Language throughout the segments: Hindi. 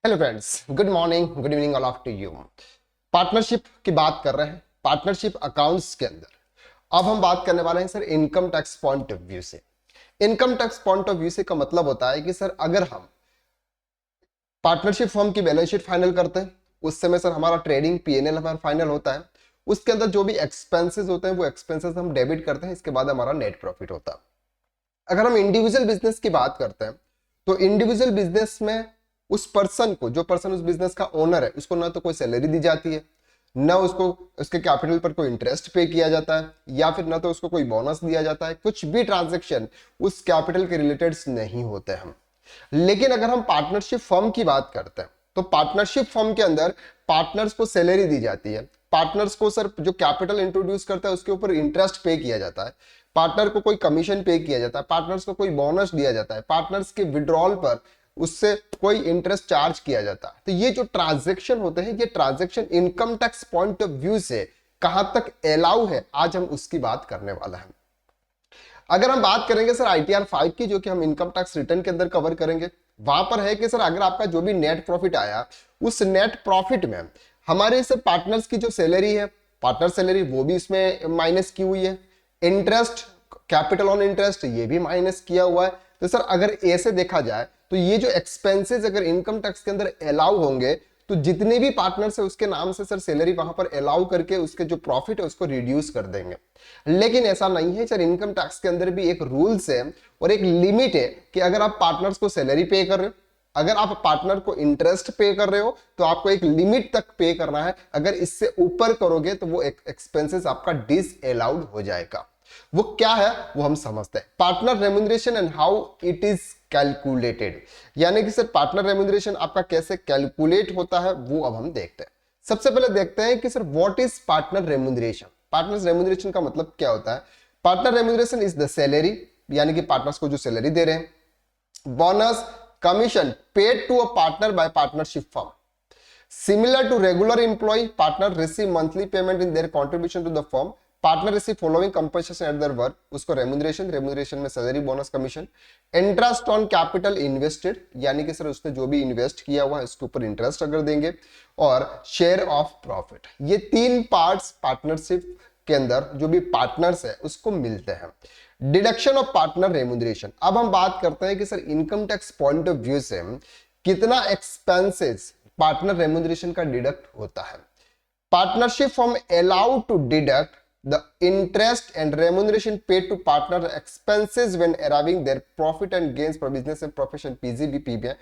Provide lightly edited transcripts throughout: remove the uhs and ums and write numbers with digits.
Hello friends, good morning, good evening all of to you. Partnership की बात कर रहे हैं। पार्टनरशिप अकाउंट्स के अंदर अब हम बात करने वाले हैं sir income tax point of view से। Income tax point of view से का मतलब होता है कि सर अगर हम पार्टनरशिप फर्म की बैलेंस शीट फाइनल करते हैं, उस समय सर हमारा ट्रेडिंग पीएनएल हमारा फाइनल होता है। उसके अंदर जो भी एक्सपेंसेस होते हैं वो एक्सपेंसेस हम डेबिट करते हैं, इसके बाद हमारा नेट प्रॉफिट होता है। अगर हम इंडिविजुअल बिजनेस की बात करते हैं तो इंडिविजुअल बिजनेस में उस पर्सन को, जो पर्सन उस बिजनेस का ओनर है, उसको ना तो कोई सैलरी दी जाती है, ना उसको उसके कैपिटल पर कोई इंटरेस्ट पे किया जाता है, या फिर ना तो उसको कोई बोनस दिया जाता है। कुछ भी ट्रांजैक्शन उस कैपिटल के रिलेटेड नहीं होते हम। लेकिन अगर हम पार्टनरशिप फर्म की बात करते हैं तो पार्टनरशिप फर्म के अंदर पार्टनर्स को सैलरी दी जाती है। पार्टनर्स को सर जो कैपिटल इंट्रोड्यूस करता है उसके ऊपर इंटरेस्ट पे किया जाता है। पार्टनर को कोई कमीशन पे किया जाता है, पार्टनर्स को कोई बोनस दिया जाता है, पार्टनर्स के विड्रॉल पर उससे कोई इंटरेस्ट चार्ज किया जाता है। तो ये जो ट्रांजैक्शन होते हैं, ये transaction income tax point of view से कहां तक अलाउ है, आज हम उसकी बात करने वाला है। अगर हम बात करेंगे सर आईटीआर 5 की, जो कि हम इनकम टैक्स रिटर्न के अंदर कवर करेंगे, वहां पर है कि सर अगर आपका जो भी नेट प्रॉफिट आया, उस नेट प्रॉफिट में हमारे सर पार्टनर्स की जो सैलरी है, पार्टनर सैलरी, वो भी इसमें माइनस की हुई है। इंटरेस्ट, कैपिटल ऑन इंटरेस्ट, ये भी माइनस किया हुआ है। तो सर अगर ऐसे देखा जाए तो ये जो एक्सपेंसेस अगर इनकम टैक्स के अंदर अलाउ होंगे तो जितने भी पार्टनर्स है उसके नाम से सर सैलरी वहां पर अलाउ करके उसके जो प्रॉफिट है उसको रिड्यूस कर देंगे। लेकिन ऐसा नहीं है सर, इनकम टैक्स के अंदर भी एक रूल्स है और एक लिमिट है कि अगर आप पार्टनर्स को सैलरी पे कर रहे हो, अगर आप पार्टनर को इंटरेस्ट पे कर रहे हो, तो आपको एक लिमिट तक पे करना है। अगर इससे ऊपर करोगे तो वो एक्सपेंसेस आपका डिस अलाउड हो जाएगा। वो क्या है वो हम समझते हैं। Partner remuneration and how it is calculated, यानी कि सर पार्टनर रेम्यूनरेशन आपका कैसे कैलकुलेट होता है वो अब हम देखते हैं। सबसे पहले देखते हैं कि sir what is partner remuneration. Partner remuneration का मतलब क्या होता है। Partner remuneration is the salary, यानी कि पार्टनर्स को जो सैलरी दे रहे हैं, bonus, commission paid to a partner by partnership firm. Similar to regular employee, partner receive monthly payment in their contribution to the firm. Partner receive following compensation eight their work, उसको रेम्यूनरेशन, रेम्यूनरेशन में salary, bonus, commission. Interest on capital invested, यानी कि सर उसने जो भी इन्वेस्ट किया हुआ है उसके ऊपर इंटरेस्ट अगर देंगे, और शेयर ऑफ प्रॉफिट। ये तीन पार्ट्स पार्टनरशिप के अंदर जो भी पार्टनर्स है उसको मिलते हैं। Deduction of partner remuneration. अब हम बात करते हैं कि sir income tax point of view से कितना एक्सपेंसेस पार्टनर रेम्यूनरेशन का डिडक्ट होता है। Partnership firm allowed to deduct the interest and remuneration paid to partner expenses when arriving their profit and gains for business and profession, PGB PBI।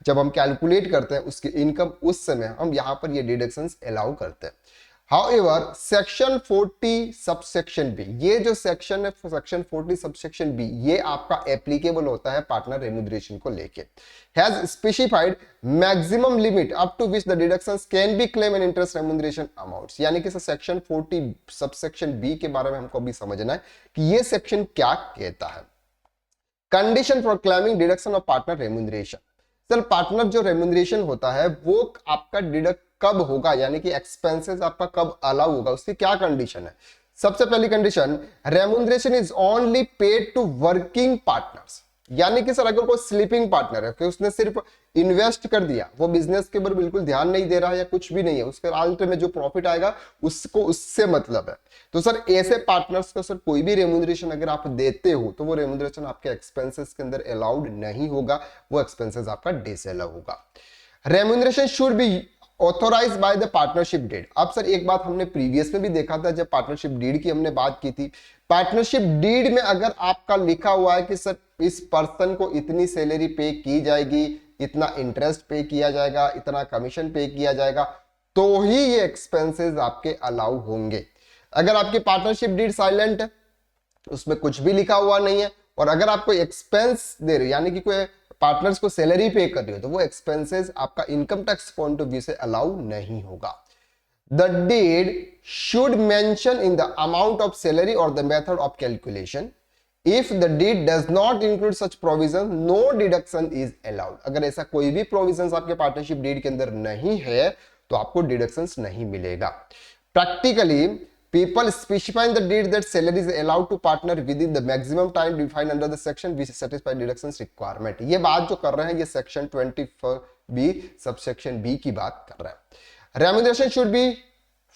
जब हम कैलकुलेट करते हैं उसकी इनकम, उस समय हम यहां पर ये डिडक्शंस अलाउ करते हैं। However, सेक्शन 40 सबसेक्शन बी, ये जो सेक्शन है सेक्शन 40 सबसेक्शन बी, ये आपका एप्लीकेबल होता है पार्टनर रेम्यूनरेशन को लेके। Has specified maximum limit up to which the deductions can be claim and interest remuneration amounts. यानी कि सेक्शन 40 सबसेक्शन बी के बारे में हमको अभी समझना है कि ये सेक्शन क्या कहता है। Condition for claiming deduction of partner remuneration. Sir partner जो रेम्यूनरेशन होता है वो आपका डिडक्ट कब होगा, यानी कि एक्सपेंसेस आपका कब अलाउ होगा, उसकी क्या कंडीशन है। सबसे पहली condition, remuneration is only paid to working partners. यानी कि सर अगर कोई स्लीपिंग पार्टनर है कि उसने सिर्फ इन्वेस्ट कर दिया, वो बिजनेस के ऊपर बिल्कुल ध्यान नहीं दे रहा है या कुछ भी नहीं है, उसके अंत में जो प्रॉफिट आएगा उसको उससे मतलब है, तो सर ऐसे पार्टनर्स को सर कोई भी रेम्यूनरेशन अगर आप देते हो तो वो रेम्यूनरेशन आपके एक्सपेंसेस के अंदर अलाउड नहीं होगा, वो एक्सपेंसेस आपका डिसअलाउ होगा। Remuneration should be authorize by the partnership deed. अब सर एक बात हमने प्रीवियस में भी देखा था जब पार्टनरशिप डीड की हमने बात की थी। पार्टनरशिप डीड में अगर आपका लिखा हुआ है कि सर इस पर्सन को इतनी सैलरी पे की जाएगी, इतना इंटरेस्ट पे किया जाएगा, इतना कमीशन पे किया जाएगा, तो ही ये एक्सपेंसेस आपके अलाउ होंगे। अगर आपकी पार्टनरशिप डीड साइलेंट है, उसमें कुछ भी लिखा हुआ नहीं है, और अगर आप कोई एक्सपेंस दे रहे हो यानी कि कोई पार्टनर्स को सैलरी पे कर रही हो, तो वो एक्सपेंसेस आपका income tax point of view से अलाउ नहीं होगा। The deed should mention in the amount of salary or the method of calculation. If the deed does not include such provision, no deduction is allowed। अगर ऐसा कोई भी प्रोविजंस आपके पार्टनरशिप डीड के अंदर नहीं है तो आपको डिडक्शंस नहीं मिलेगा। Practically people specify in the deed that salary is allowed to partner within the maximum time defined under the section which satisfy deductions requirement। ये बात जो कर रहे हैं ये सेक्शन बी सबसेक्शन बी की बात कर रहा है। Remuneration should B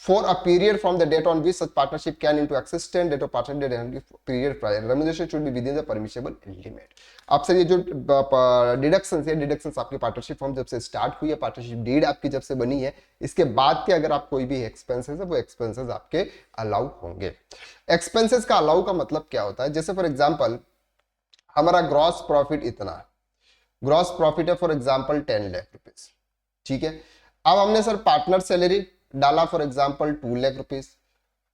for a period from the date on which such partnership can into existence, date of partnership period prior. Remuneration should be within the permissible limit. आपसे ये जो डिडक्शंस है, डिडक्शंस आपकी पार्टनरशिप फॉर्म जब से स्टार्ट हुई है, पार्टनरशिप डीड आपकी जब से बनी है, इसके बाद के अगर आप कोई भी एक्सपेंसेस है वो एक्सपेंसेस आपके अलाउ होंगे। एक्सपेंसेस का अलाउ का मतलब क्या होता है? जैसे फॉर एग्जांपल हमारा ग्रॉस प्रॉफिट इतना है, ग्रॉस प्रॉफिट है फॉर एग्जांपल 10 लाख रुपीस, ठीक है। अब हमने सर पार्टनर सैलरी डाला फॉर एग्जांपल 2 लाख रुपीस,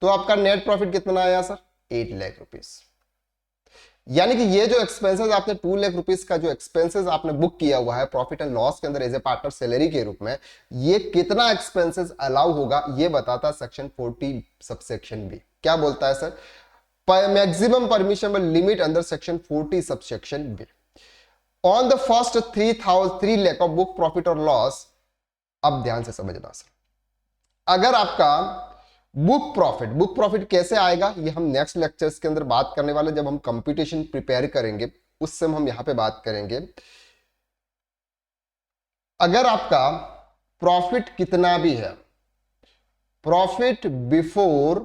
तो आपका नेट प्रॉफिट कितना आया सर? 8 लाख रुपीस। यानी कि ये जो एक्सपेंसेस आपने 2 लाख रुपीस का जो एक्सपेंसेस आपने बुक किया हुआ है प्रॉफिट एंड लॉस के अंदर एज ए पार्टनर सैलरी के रूप में, ये कितना एक्सपेंसेस अलाउ होगा ये बताता है सेक्शन 40 सबसेक्शन बी। क्या बोलता है sir? Maximum permissible limit under section 40 subsection B on the first 3 lakh of book profit और लॉस। अब ध्यान से समझना सर, अगर आपका बुक प्रॉफिट कैसे आएगा ये हम नेक्स्ट लेक्चर्स के अंदर बात करने वाले, जब हम कंपटीशन प्रिपेयर करेंगे उस समय हम यहां पे बात करेंगे। अगर आपका प्रॉफिट कितना भी है, profit before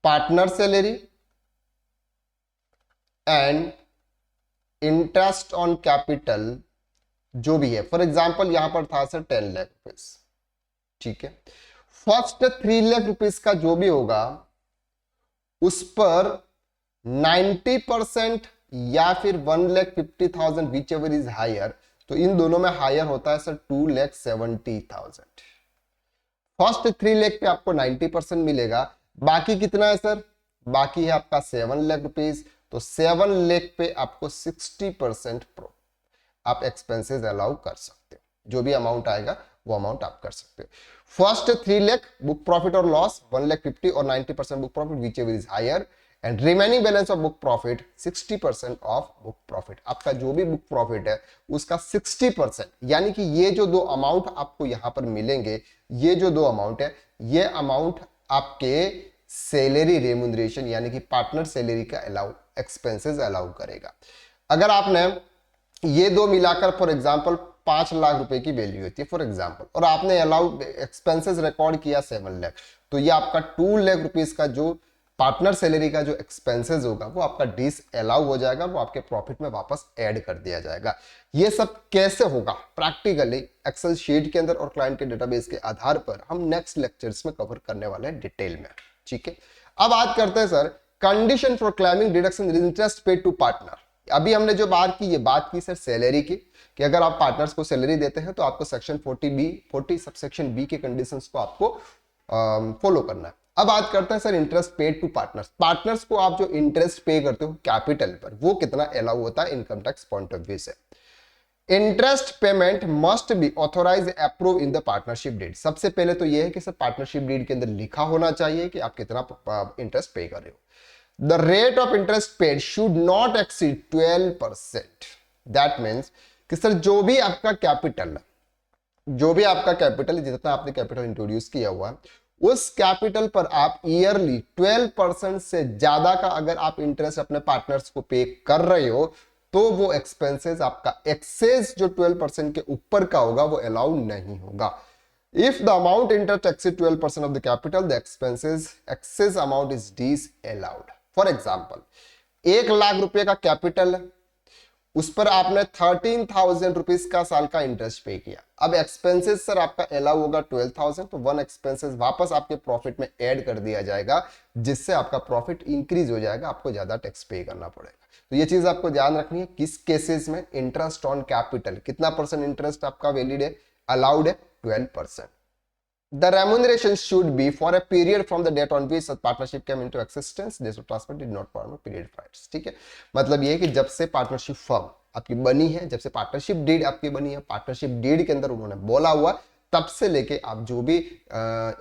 partner salary and interest on capital जो भी है, फॉर एग्जांपल यहां पर था सर 10 लाख रुपीस, ठीक है। फर्स्ट 3 लाख रुपीस का जो भी होगा उस पर 90% या फिर 1,50,000 विच एवर इज हायर, तो इन दोनों में हायर होता है सर 2,70,000। फर्स्ट 3 लाख पे आपको 90% मिलेगा, बाकी कितना है सर? बाकी है आपका 7 लाख रुपीस, तो 7 लाख पे आपको 60% आप एक्सपेंसेस अलाउ कर सकते हो, जो भी अमाउंट आएगा वो अमाउंट आप कर सकते हो। फर्स्ट 3 लाख बुक प्रॉफिट और लॉस 1,50,000 और 90% book profit whichever is higher, and remaining balance of book profit 60% of book profit. आपका जो भी बुक प्रॉफिट है उसका 60%, यानी कि ये जो दो अमाउंट आपको यहां पर मिलेंगे, ये जो दो अमाउंट है, ये अमाउंट आपके सैलरी रेम्यूनरेशन यानी कि पार्टनर सैलरी का अलाउ एक्सपेंसेस अलाउ करेगा। अगर आपने ये दो मिलाकर फॉर एग्जांपल 5 लाख रुपए की वैल्यू होती है फॉर एग्जांपल, और आपने अलाउ एक्सपेंसेस रिकॉर्ड किया 7 लाख, तो ये आपका 2 लाख रुपीस का जो पार्टनर सैलरी का जो एक्सपेंसेस होगा वो आपका डिस अलाउ हो जाएगा, वो आपके प्रॉफिट में वापस ऐड कर दिया जाएगा। ये सब कैसे होगा प्रैक्टिकली एक्सेल शीट के अंदर और क्लाइंट के डेटाबेस के आधार पर हम नेक्स्ट लेक्चर्स में कवर करने वाले हैं डिटेल में, ठीक है। अब बात करते हैं sir condition for claiming deduction interest paid to partner. अभी हमने जो बात की, ये बात की सर सैलरी की, कि अगर आप पार्टनर्स को सैलरी देते हैं तो आपको सेक्शन 40 सबसेक्शन बी के कंडीशंस को आपको फॉलो करना है। अब बात करते हैं sir interest paid to partners. Partners को आप जो इंटरेस्ट पे करते हो कैपिटल पर, वो कितना अलाउ होता है income tax point of view से। Interest payment must be authorise approve in the partnership deed. सबसे पहले तो यह है कि सर पार्टनरशिप डीड के अंदर लिखा होना चाहिए कि आप कितना इंटरेस्ट पे कर रहे हो। The rate of interest paid should not exceed 12%. That means कि सर जो भी आपका कैपिटल जितना आपने कैपिटल इंट्रोड्यूस किया हुआ है, उस कैपिटल पर आप ईयरली 12% से ज्यादा का अगर आप इंटरेस्ट अपने पार्टनर्स को पे कर रहे हो, तो वो एक्सपेंसेस आपका एक्सेस जो 12% के ऊपर का होगा वो अलाउ नहीं होगा। If the amount interest exceeds 12% of the capital, the excess amount is disallowed. For example 1 lakh रुपए का कैपिटल है, उस पर आपने 13,000 रुपीज का साल का इंटरेस्ट पे किया। अब एक्सपेंसेस सर आपका अलाउ होगा 12,000, तो 1 एक्सपेंसेस वापस आपके प्रॉफिट में ऐड कर दिया जाएगा, जिससे आपका प्रॉफिट इंक्रीज हो जाएगा, आपको ज्यादा टैक्स पे करना पड़ेगा। तो ये चीज आपको ध्यान रखनी है। किस केसेस में इंटरेस्ट ऑन कैपिटल, कितना परसेंट इंटरेस्ट आपका वैलिड है, अलाउड है 12%। The remuneration should be for a period from the date on which such partnership came into existence. This transfer did not form a period rights. ठीक है, मतलब ये है कि जब से पार्टनरशिप फर्म आपकी बनी है, जब से पार्टनरशिप डीड आपकी बनी है, पार्टनरशिप डीड के अंदर उन्होंने बोला हुआ, तब से लेके आप जो भी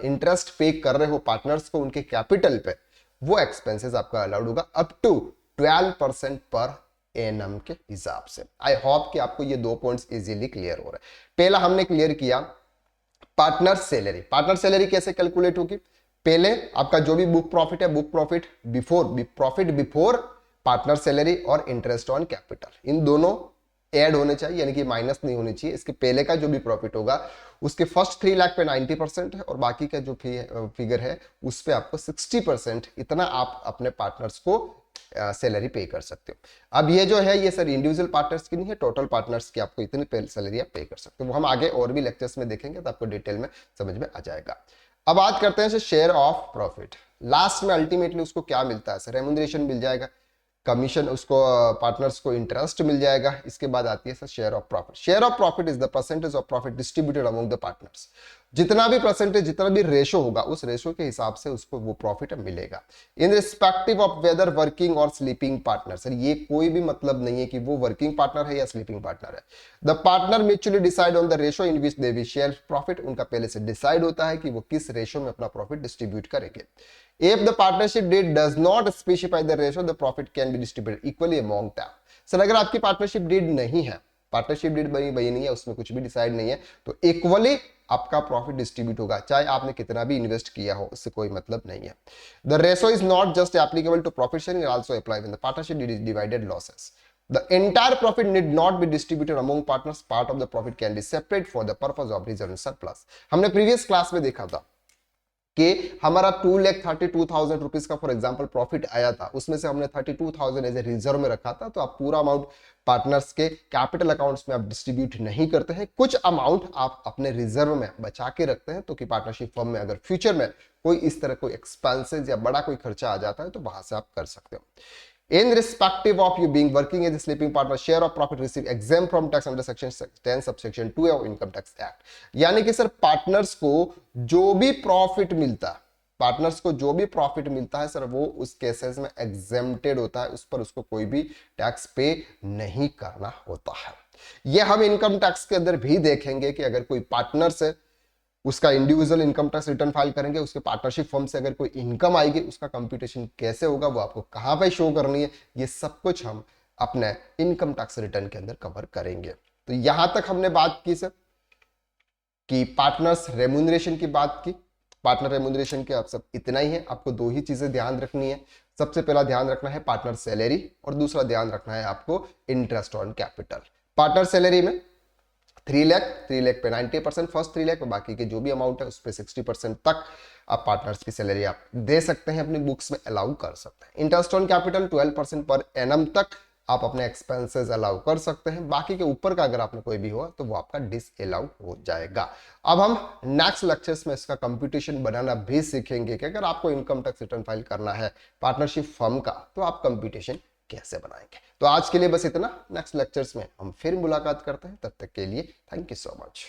इंटरेस्ट पे कर रहे हो पार्टनर्स को उनके कैपिटल पे, वो एक्सपेंसेस आपका अलाउड होगा अप टू 12% पर एनम के हिसाब से। आई होप कि आपको ये 2 पॉइंट्स इजीली क्लियर हो रहे हैं। पहला हमने क्लियर किया पार्टनर सैलरी। पार्टनर सैलरी कैसे कैलकुलेट होगी? पहले आपका जो भी बुक प्रॉफिट है, book profit before partner salary और इंटरेस्ट ऑन कैपिटल, इन दोनों ऐड होने चाहिए, यानी कि माइनस नहीं होनी चाहिए। इसके पहले का जो भी प्रॉफिट होगा उसके फर्स्ट 3 लाख पे 90% है और बाकी का जो फिगर है उस पे आपको 60% इतना आप अपने पार्टनर्स को सैलरी पे कर सकते हो। अब ये जो है ये सर इंडिविजुअल पार्टनर्स की नहीं है, टोटल पार्टनर्स की आपको इतनी सैलरी आप पे कर सकते हो। वो हम आगे और भी लेक्चर्स में देखेंगे तो आपको डिटेल में समझ में आ जाएगा। अब बात करते हैं शेयर ऑफ प्रॉफिट। लास्ट में अल्टीमेटली उसको क्या मिलता है सर? रेम्यूनरेशन मिल जाएगा, कमीशन उसको पार्टनर्स को इंटरेस्ट मिल जाएगा। इसके बाद आती है sir share of profit. Share of profit is the percentage of profit distributed among the partners. जितना भी परसेंटेज, जितना भी रेशो होगा उस रेशो के हिसाब से उसको वो प्रॉफिट मिलेगा irrespective of whether working और स्लीपिंग पार्टनर। सर ये कोई भी मतलब नहीं है कि वो वर्किंग पार्टनर है या स्लीपिंग पार्टनर है। The partner mutually decide on the ratio in which they will share profit. उनका पहले से डिसाइड होता है कि वो किस रेशो में अपना प्रॉफिट डिस्ट्रीब्यूट करेंगे। If the partnership deed does not specify the ratio, the profit can be distributed equally among them. Sir अगर आपकी पार्टनरशिप डीड नहीं है, पार्टनरशिप डीड बनी नहीं है, उसमें कुछ भी डिसाइड नहीं है, तो इक्वली आपका प्रॉफिट डिस्ट्रीब्यूट होगा, चाहे आपने कितना भी इन्वेस्ट किया हो, उससे कोई मतलब नहीं है। The ratio is not just applicable to profit sharing, it also apply when the partnership deed is divided losses. The entire profit need not be distributed among partners. Part of the profit can be separate for the purpose of reserve surplus. हमने प्रीवियस क्लास में देखा था कि हमारा 2,32,000 रुपीज का फॉर एग्जांपल प्रॉफिट आया था, उसमें से हमने 32,000 एज ए रिजर्व में रखा था। तो आप पूरा अमाउंट पार्टनर्स के कैपिटल अकाउंट्स में आप डिस्ट्रीब्यूट नहीं करते हैं, कुछ अमाउंट आप अपने रिजर्व में बचा के रखते हैं, तो कि पार्टनरशिप फर्म में अगर फ्यूचर में कोई इस तरह कोई एक्सपेंसेस या बड़ा कोई खर्चा आ जाता है तो वहां से आप कर सकते हो। In respective of you being working as a sleeping partner, share of profit receive exempt from tax under section 10 subsection 2 of income tax act। यानी कि सर पार्टनर्स को जो भी प्रॉफिट मिलता है, पार्टनर्स को जो भी प्रॉफिट मिलता है सर वो उस केसेस में एग्जेम्प्टेड होता है, उस पर उसको कोई भी टैक्स पे नहीं करना होता है। ये हम इनकम टैक्स के अंदर भी देखेंगे कि अगर कोई पार्टनर से उसका individual income tax return file करेंगे, उसके पार्टनरशिप फर्म से अगर कोई इनकम आएगी उसका कंप्यूटेशन कैसे होगा, वो आपको कहां पे शो करनी है, ये सब कुछ हम अपने इनकम टैक्स रिटर्न के अंदर कवर करेंगे। तो यहां तक हमने बात की सर कि पार्टनर्स रेम्यूनरेशन की बात की। पार्टनर रेम्यूनरेशन के आप सब इतना ही है, आपको दो ही चीजें ध्यान रखनी है। सबसे पहला ध्यान रखना है पार्टनर सैलरी और दूसरा ध्यान रखना है आपको interest on capital. Partner salary में 3 लाख पे 90%, फर्स्ट 3 लाख, बाकी के जो भी अमाउंट है उस पर 60% तक आप पार्टनर्स की सैलरी आप दे सकते हैं, अपनी बुक्स में अलाउ कर सकते हैं। Interest on capital 12% per annum तक आप अपने एक्सपेंसेस अलाउ कर सकते हैं, बाकी के ऊपर का अगर आपने कोई भी हुआ तो वो आपका डिस अलाउ हो जाएगा। अब हम नेक्स्ट लेक्चर्स में इसका कंप्यूटेशन बनाना भी सीखेंगे कि अगर आपको इनकम टैक्स रिटर्न फाइल करना है पार्टनरशिप फर्म का तो आप कंप्यूटेशन कैसे बनाएंगे। तो आज के लिए बस इतना, नेक्स्ट लेक्चर्स में हम फिर मुलाकात करते हैं, तब तक के लिए थैंक यू सो मच।